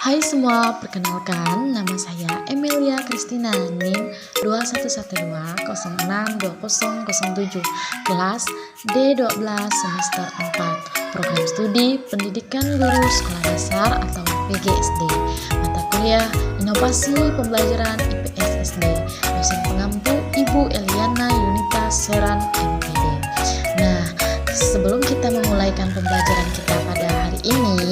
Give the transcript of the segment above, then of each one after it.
Hai semua, perkenalkan nama saya Emilia Christina NIM 2112062007 kelas D12 semester 4 program studi pendidikan guru sekolah dasar atau PGSD, mata kuliah inovasi pembelajaran IPS SD, dosen pengampu Ibu Eliana Yunita Seran MPD. Nah, sebelum kita memulaikan pembelajaran kita pada hari ini,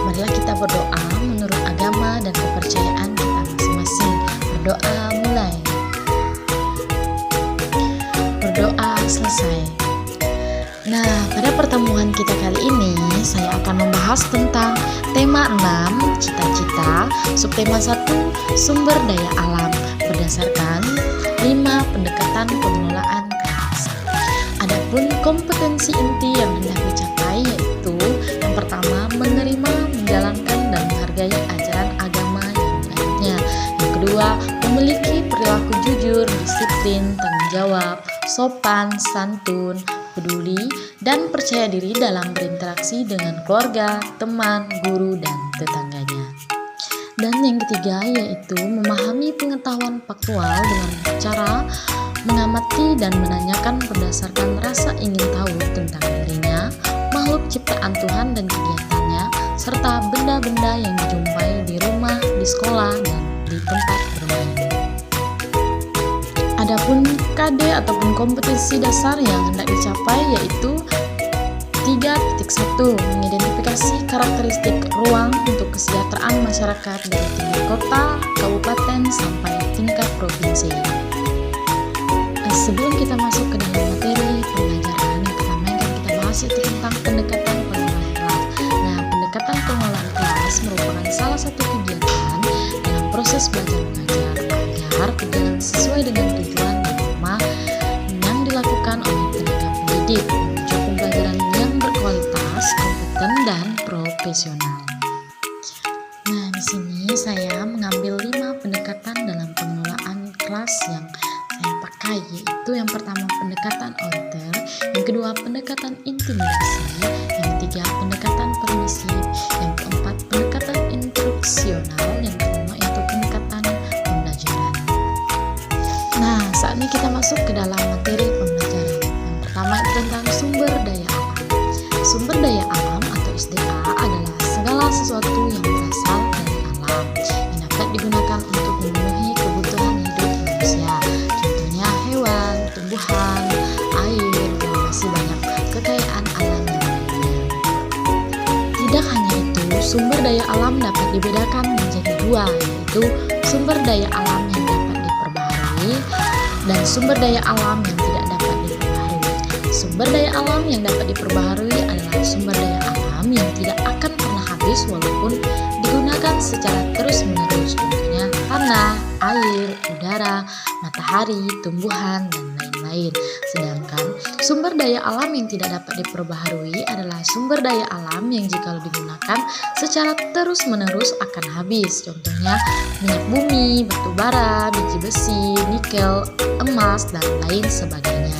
marilah kita berdoa menurut agama dan kepercayaan kita masing-masing. Berdoa mulai. Berdoa selesai. Nah, pada pertemuan kita kali ini, saya akan membahas tentang tema 6, cita-cita, subtema 1, sumber daya alam, berdasarkan 5 pendekatan pengelolaan kelas. Adapun kompetensi inti yang hendak dicapai yaitu yang pertama, menerima, menjalankan, dan menghargai ajaran agama yang lainnya. Yang kedua, memiliki perilaku jujur, disiplin, tanggung jawab, sopan, santun, peduli, dan percaya diri dalam berinteraksi dengan keluarga, teman, guru, dan tetangganya. Dan yang ketiga yaitu memahami pengetahuan faktual dengan cara mengamati dan menanyakan berdasarkan rasa ingin tahu tentang dirinya, makhluk ciptaan Tuhan dan kegiatannya, serta benda-benda yang dijumpai di rumah, di sekolah, dan di tempat bermain. Adapun KD ataupun kompetensi dasar yang hendak dicapai yaitu 3.1, mengidentifikasi karakteristik ruang untuk kesejahteraan masyarakat dari tingkat kota, kabupaten, sampai tingkat provinsi. Sebelum kita masuk ke dalam materi pembelajaran, yang pertama yang akan kita bahas itu tentang pendekatan pengelolaan kelas. Nah, pendekatan pengelolaan kelas merupakan salah satu kegiatan dalam proses belajar mengajar agar berjalan sesuai dengan tujuan dan norma yang dilakukan oleh tenaga pendidik menuju pembelajaran yang berkualitas, kompeten, dan profesional. Nah, di sini saya mengambil 5 pendekatan dalam pengelolaan kelas yang saya pakai, yaitu yang pertama pendekatan author, yang kedua pendekatan intimidasi, yang ketiga pendekatan permisif, yang keempat pendekatan instruksional, yang kelima yaitu pendekatan pembelajaran. Nah, saat ini kita masuk ke dalam materi pembelajaran. Yang pertama itu tentang sumber daya alam. Sumber daya alam atau SDA adalah segala sesuatu yang berasal dari alam yang dapat digunakan untuk memenuhi kebutuhan hidup manusia. Contohnya hewan, tumbuhan, air, dan masih banyak kekayaan alam yang lainnya. Tidak hanya itu, sumber daya alam dapat dibedakan menjadi 2, yaitu sumber daya alam yang dapat diperbaharui dan sumber daya alam yang tidak dapat diperbaharui. Sumber daya alam yang dapat diperbaharui adalah sumber daya alam yang tidak akan pernah habis walaupun digunakan secara terus-menerus, contohnya tanah, air, udara, matahari, tumbuhan, dan lain-lain. Sedangkan sumber daya alam yang tidak dapat diperbaharui adalah sumber daya alam yang jika digunakan secara terus-menerus akan habis, contohnya minyak bumi, batu bara, biji besi, nikel, emas, dan lain sebagainya.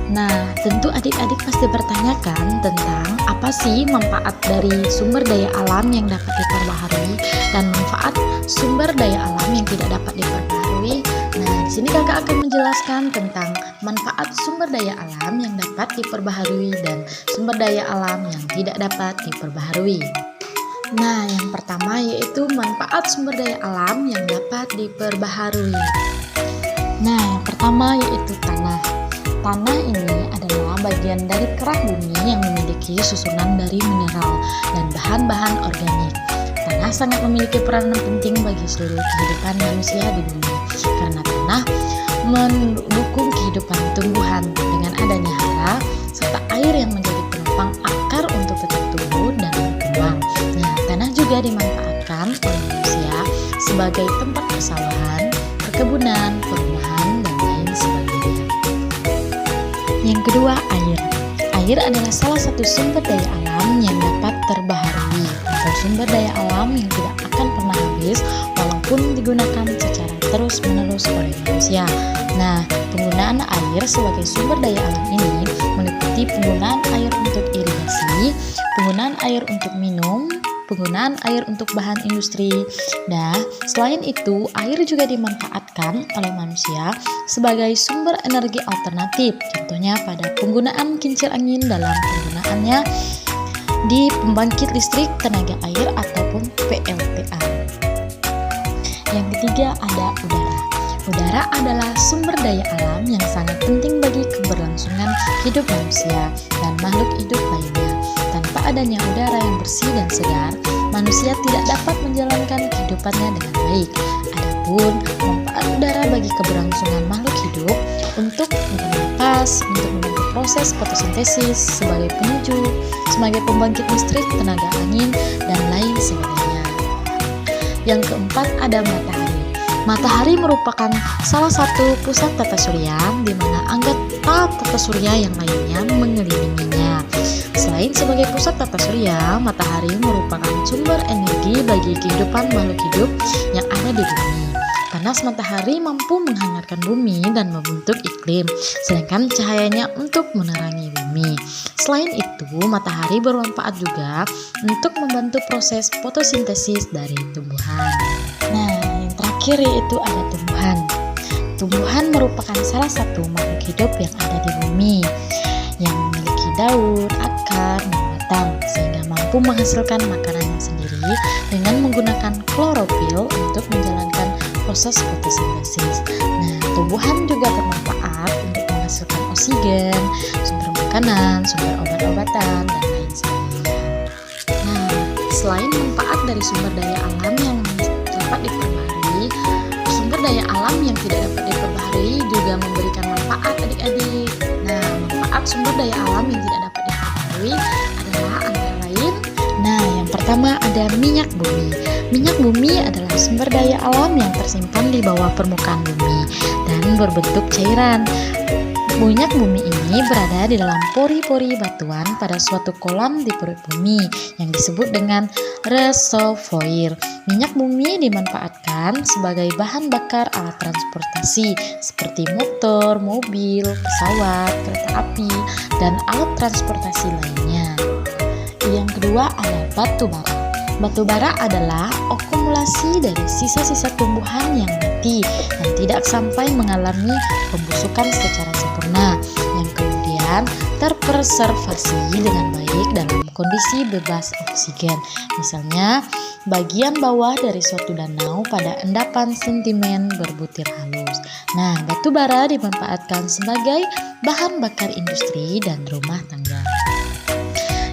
Nah, tentu adik-adik pasti bertanyakan tentang apa sih manfaat dari sumber daya alam yang dapat diperbaharui dan manfaat sumber daya alam yang tidak dapat diperbaharui. Nah, di sini kakak akan menjelaskan tentang manfaat sumber daya alam yang dapat diperbaharui dan sumber daya alam yang tidak dapat diperbaharui. Nah, yang pertama yaitu manfaat sumber daya alam yang dapat diperbaharui. Nah, yang pertama yaitu tanah. Tanah ini adalah bagian dari kerak bumi yang memiliki susunan dari mineral dan bahan-bahan organik. Tanah sangat memiliki peranan penting bagi seluruh kehidupan manusia di bumi, karena tanah mendukung kehidupan tumbuhan dengan adanya hara, serta air yang menjadi penopang akar untuk tetap tumbuh dan berkembang. Nah, tanah juga dimanfaatkan oleh manusia sebagai tempat persawahan, perkebunan, perumahan, dan lain sebagainya. Yang kedua, air. Air adalah salah satu sumber daya alam yang dapat terbaharui atau sumber daya alam yang tidak akan pernah habis walaupun digunakan secara terus-menerus oleh manusia. Nah, penggunaan air sebagai sumber daya alam ini meliputi penggunaan air untuk irigasi, penggunaan air untuk minum, penggunaan air untuk bahan industri. Nah, selain itu, air juga dimanfaatkan oleh manusia sebagai sumber energi alternatif. Contohnya pada penggunaan kincir angin dalam penggunaannya di pembangkit listrik tenaga air ataupun PLTA. Yang ketiga ada udara. Udara adalah sumber daya alam yang sangat penting bagi keberlangsungan hidup manusia dan makhluk hidup lainnya. Tanpa adanya udara yang bersih dan segar, manusia tidak dapat menjalankan kehidupannya dengan baik. Adapun manfaat udara bagi keberlangsungan makhluk hidup untuk bernafas, untuk membantu proses fotosintesis, sebagai penyejuk, sebagai pembangkit listrik tenaga angin, dan lain sebagainya. Yang keempat ada matahari. Matahari merupakan salah satu pusat tata surya di mana anggota tata surya yang lainnya mengelilinginya. Selain sebagai pusat tata surya, matahari merupakan sumber energi bagi kehidupan makhluk hidup yang ada di bumi. Panas matahari mampu menghangatkan bumi dan membentuk iklim, sedangkan cahayanya untuk menerangi bumi. Selain itu, matahari bermanfaat juga untuk membantu proses fotosintesis dari tumbuhan. Nah, yang terakhir yaitu ada tumbuhan. Tumbuhan merupakan salah satu makhluk hidup yang ada di bumi, yang memiliki daun, akar, dan batang, sehingga mampu menghasilkan makanannya sendiri dengan menggunakan klorofil untuk menjalankan proses fotosintesis. Nah, tumbuhan juga bermanfaat untuk menghasilkan oksigen, sumber makanan, sumber obat-obatan, dan lain sebagainya. Nah, selain manfaat dari sumber daya alam yang dapat diperbaharui, sumber daya alam yang tidak dapat diperbaharui juga memberikan manfaat adik-adik. Nah, manfaat sumber daya alam yang tidak dapat diperbaharui adalah antara lain, nah yang pertama ada minyak bumi. Minyak bumi adalah sumber daya alam yang tersimpan di bawah permukaan bumi dan berbentuk cairan. Minyak bumi ini berada di dalam pori-pori batuan pada suatu kolam di perut bumi yang disebut dengan reservoir. Minyak bumi dimanfaatkan sebagai bahan bakar alat transportasi seperti motor, mobil, pesawat, kereta api, dan alat transportasi lainnya. Yang kedua ada batu bara. Batu bara adalah akumulasi dari sisa-sisa tumbuhan yang mati dan tidak sampai mengalami pembusukan secara sempurna, yang kemudian terpreservasi dengan baik dalam kondisi bebas oksigen. Misalnya, bagian bawah dari suatu danau pada endapan sedimen berbutir halus. Nah, batu bara dimanfaatkan sebagai bahan bakar industri dan rumah tangga.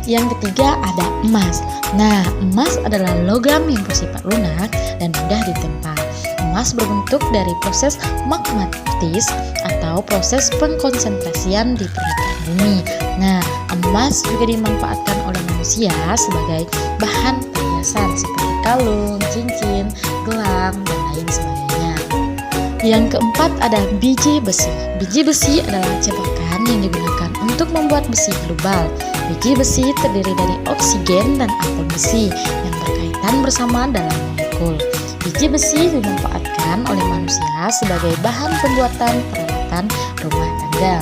Yang ketiga ada emas. Nah, emas adalah logam yang bersifat lunak dan mudah ditempa. Emas berbentuk dari proses magmatis atau proses pengkonsentrasian di permukaan bumi. Nah, emas juga dimanfaatkan oleh manusia sebagai bahan perhiasan seperti kalung, cincin, gelang, dan lain sebagainya. Yang keempat ada biji besi. Biji besi adalah jebakan yang digunakan untuk membuat besi global. Biji besi terdiri dari oksigen dan atom besi yang berkaitan bersama dalam molekul. Biji besi dimanfaatkan oleh manusia sebagai bahan pembuatan peralatan rumah tangga.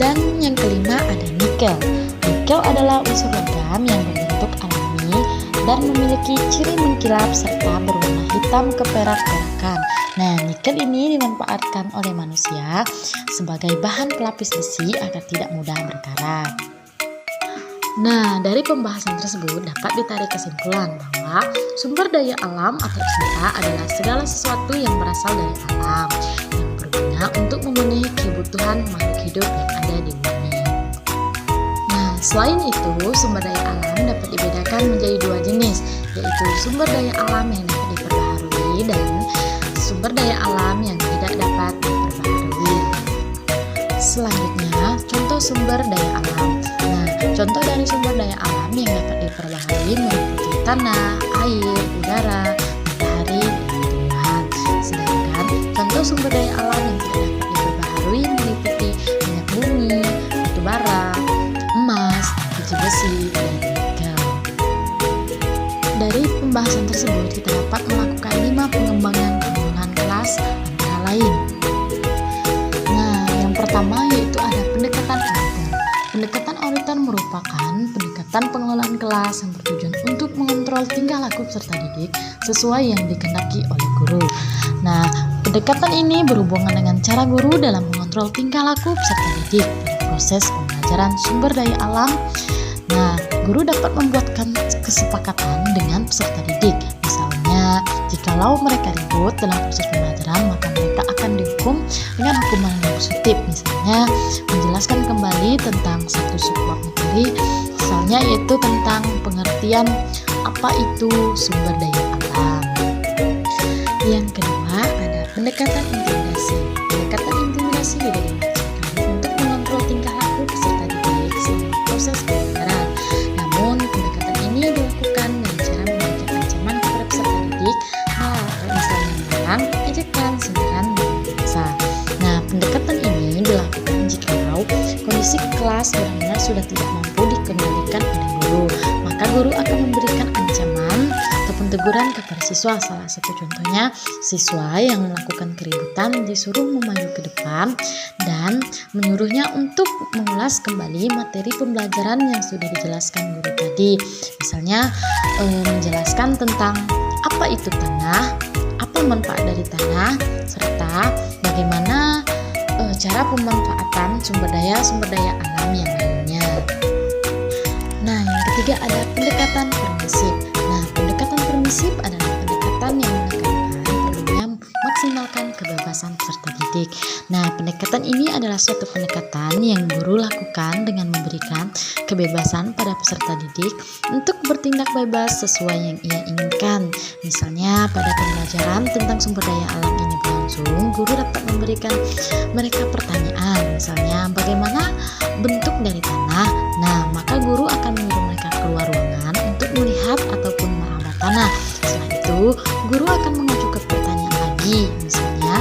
Dan yang kelima ada nikel. Nikel adalah unsur logam yang berbentuk alami dan memiliki ciri mengkilap serta berwarna hitam keperak-perakan. Nah, nikel ini dimanfaatkan oleh manusia sebagai bahan pelapis besi agar tidak mudah berkarat. Nah, dari pembahasan tersebut dapat ditarik kesimpulan bahwa sumber daya alam atau SDA adalah segala sesuatu yang berasal dari alam yang berguna untuk memenuhi kebutuhan makhluk hidup yang ada di bumi. Nah, selain itu, sumber daya alam dapat dibedakan menjadi dua jenis, yaitu sumber daya alam yang dapat diperbaharui dan sumber daya alam yang tidak dapat diperbaharui. Selanjutnya, contoh sumber daya alam. Nah, contoh dari sumber daya alam yang dapat diperbaharui meliputi tanah, air, udara, matahari, dan tumbuhan. Sedangkan contoh sumber daya alam yang tidak dapat diperbaharui meliputi minyak bumi, batu bara, emas, biji besi, dan nikel. Dari pembahasan tersebut kita dapat melakukan 5 pengembangan kelas antara lain. Nah, yang pertama yaitu ada pendekatan auditor. Pendekatan auditor merupakan pendekatan pengelolaan kelas yang bertujuan untuk mengontrol tingkah laku peserta didik sesuai yang dikehendaki oleh guru. Nah, pendekatan ini berhubungan dengan cara guru dalam mengontrol tingkah laku peserta didik pada proses pembelajaran sumber daya alam. Nah, guru dapat membuatkan kesepakatan dengan peserta didik. Misalnya, jikalau mereka ribut dalam proses pembelajaran, maka mereka akan dihukum dengan hukuman yang positif. Misalnya, menjelaskan kembali tentang satu subbab materi, misalnya yaitu tentang pengertian apa itu sumber daya alam. Yang kedua ada pendekatan intimidasi. Pendekatan intimidasi juga dimaksudkan untuk mengontrol tingkah laku peserta didik selama proses pembelajaran. Namun, pendekatan ini dilakukan dengan cara memberikan ancaman kepada peserta didik, misalnya melarang, ejekan, sindiran, dan memaksa. Nah, pendekatan ini dilakukan jikalau kondisi kelas benar-benar sudah tidak mampu dikendalikan oleh guru, maka guru akan memberikan ancaman ataupun teguran kepada siswa. Salah satu contohnya, siswa yang melakukan keributan disuruh memaju ke depan dan menyuruhnya untuk mengulas kembali materi pembelajaran yang sudah dijelaskan guru tadi. Misalnya menjelaskan tentang apa itu tanah, apa manfaat dari tanah, serta bagaimana cara pemanfaatan sumber daya alam yang lainnya. Nah, yang ketiga ada pendekatan permisif. Nah, pendekatan permisif adalah pendekatan yang menekankan perlunya maksimalkan kebebasan peserta didik. Nah, pendekatan ini adalah suatu pendekatan yang guru lakukan dengan memberikan kebebasan pada peserta didik untuk bertindak bebas sesuai yang ia inginkan. Misalnya, pada pembelajaran tentang sumber daya alam ini berlangsung, guru dapat memberikan mereka pertanyaan, misalnya bagaimana bentuk dari tanah. Nah, maka guru akan menyuruh mereka keluar ruangan untuk melihat ataupun merawat tanah. Setelah itu, guru akan mengajukan pertanyaan lagi, misalnya,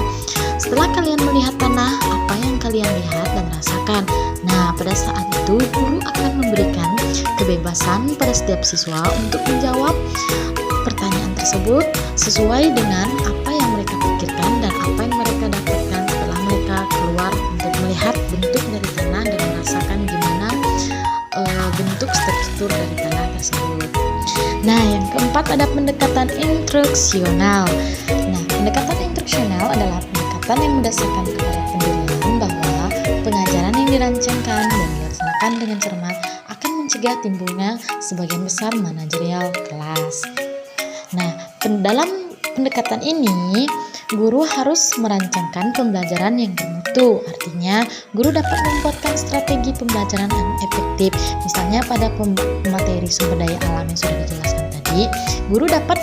setelah kalian melihat tanah, apa yang kalian lihat dan rasakan? Nah, pada saat itu, guru akan memberikan kebebasan pada setiap siswa untuk menjawab pertanyaan tersebut sesuai dengan apa yang mereka pikirkan dan apa yang mereka dapatkan setelah mereka keluar untuk melihat bentuk dari tanah dan merasakan gimana bentuk struktur dari tanah tersebut. Nah, yang keempat ada pendekatan instruksional. Nah, pendekatan instruksional adalah pendekatan yang mendasarkan kepada pendirian bahwa pengajaran yang dirancangkan dan dilaksanakan dengan cermat akan mencegah timbulnya sebagian besar manajerial kelas. Nah, dalam pendekatan ini, guru harus merancangkan pembelajaran yang bermutu. Artinya, guru dapat membuatkan strategi pembelajaran yang efektif. Misalnya pada materi sumber daya alam yang sudah dijelaskan tadi, guru dapat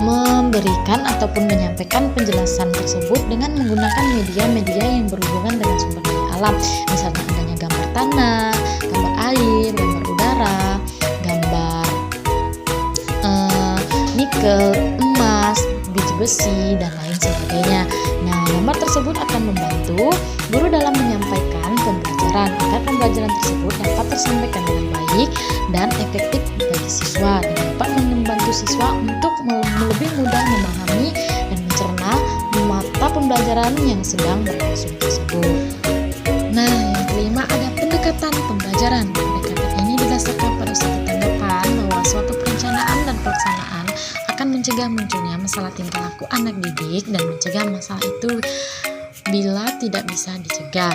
memberikan ataupun menyampaikan penjelasan tersebut dengan menggunakan media-media yang berhubungan dengan sumber daya alam. Misalnya adanya gambar tanah, gambar air, gambar udara, gambar nikel, emas, biji besi, dan lain sebagainya. Nah, gambar tersebut akan membantu guru dalam menyampaikan pembelajaran agar pembelajaran tersebut dapat tersampaikan dengan baik dan efektif bagi siswa dan dapat membantu siswa untuk lebih mudah memahami dan mencerna mata pembelajaran yang sedang berlangsung tersebut. Nah, yang kelima ada pendekatan pembelajaran. Pendekatan ini didasarkan pada suatu tanggapan bahwa suatu perencanaan dan pelaksanaan akan mencegah munculnya masalah tingkah laku anak didik dan mencegah masalah itu bila tidak bisa dicegah.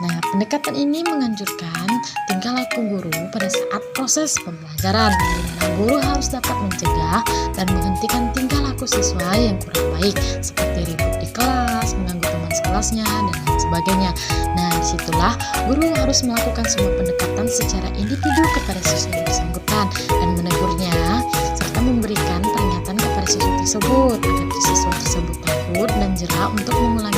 Nah, pendekatan ini menganjurkan tingkah laku guru pada saat proses pembelajaran, di mana guru harus dapat mencegah dan menghentikan tingkah laku siswa yang kurang baik, seperti ribut di kelas, mengganggu teman sekelasnya, dan lain sebagainya. Nah, disitulah guru harus melakukan semua pendekatan secara individu kepada siswa yang bersangkutan dan menegurnya, serta memberikan peringatan kepada siswa tersebut agar siswa tersebut takut dan jera untuk mengulangi